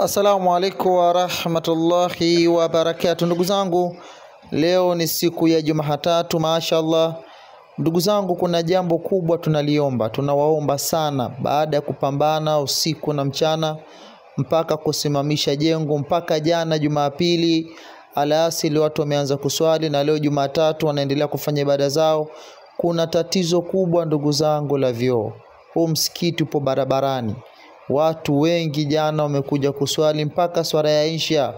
Assalamu alaikum wa rahmatullahi wa barakatuh. Ndugu zangu, leo ni siku ya Jumatatu, mashaallah. Ndugu zangu, kuna jambo kubwa tunaliomba, tunawaomba sana baada ya kupambana usiku na mchana mpaka kusimamisha jengo, mpaka jana Jumapili alasili watu wameanza kuswali na leo Jumatatu wanaendelea kufanya ibada zao. Kuna tatizo kubwa ndugu zangu la vyoo. Huu msikiti upo barabarani. Watu wengi jana wamekuja kuswali mpaka swala ya Isha,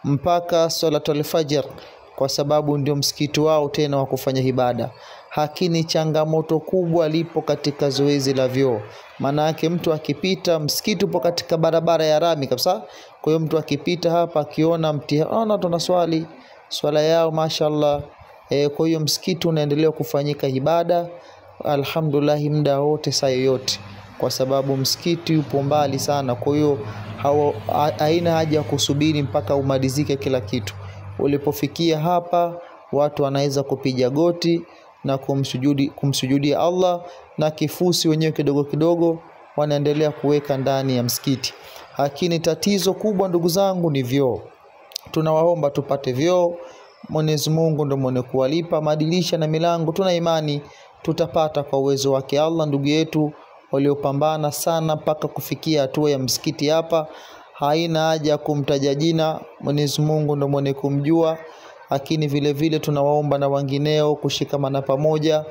mpaka salatul fajr, kwa sababu ndio msikiti wao tena wa kufanya ibada. Lakini changamoto kubwa lipo katika zoezi la vyoo. Maana yake mtu akipita, msikiti upo katika barabara ya rami kabisa. Kwa hiyo mtu akipita hapa akiona mtihani tunaswali swala yao, mashaallah. Kwa hiyo msikiti unaendelea kufanyika ibada alhamdulillah muda wote saa yote, kwa sababu msikiti upo mbali sana. Kwa hiyo haina haja ya kusubiri mpaka umalizike kila kitu. Ulipofikia hapa, watu wanaweza kupiga goti na kumsujudia Allah, na kifusi wenyewe kidogo kidogo wanaendelea kuweka ndani ya msikiti. Lakini tatizo kubwa ndugu zangu ni vyoo. Tunawaomba tupate vyoo. Mwenyezi Mungu ndiye mwenye kuwalipa. Madirisha na milango tuna imani tutapata kwa uwezo wake Allah. Ndugu yetu waliopambana sana mpaka kufikia hatua ya msikiti hapa, haina haja kumtaja jina, Mwenyezi Mungu ndiye mwenye kumjua. Lakini vile vile tunawaomba na wengineo kushikamana pamoja,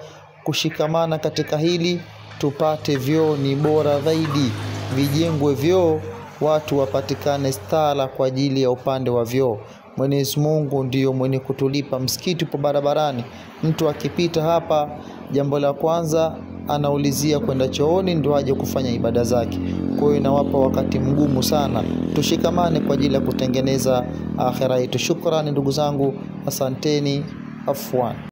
kushikamana katika hili, tupate vyoo. Ni bora zaidi vijengwe vyoo, watu wapatikane stala kwa ajili ya upande wa vyoo. Mwenyezi Mungu ndiyo mwenye kutulipa. Msikiti upo barabarani, mtu akipita hapa jambo la kwanza anaulizia kwenda chooni ndio aje kufanya ibada zake. Kwa hiyo inawapa wakati mgumu sana. Tushikamane kwa ajili ya kutengeneza akhira yetu. Shukrani ndugu zangu, asanteni, afwan.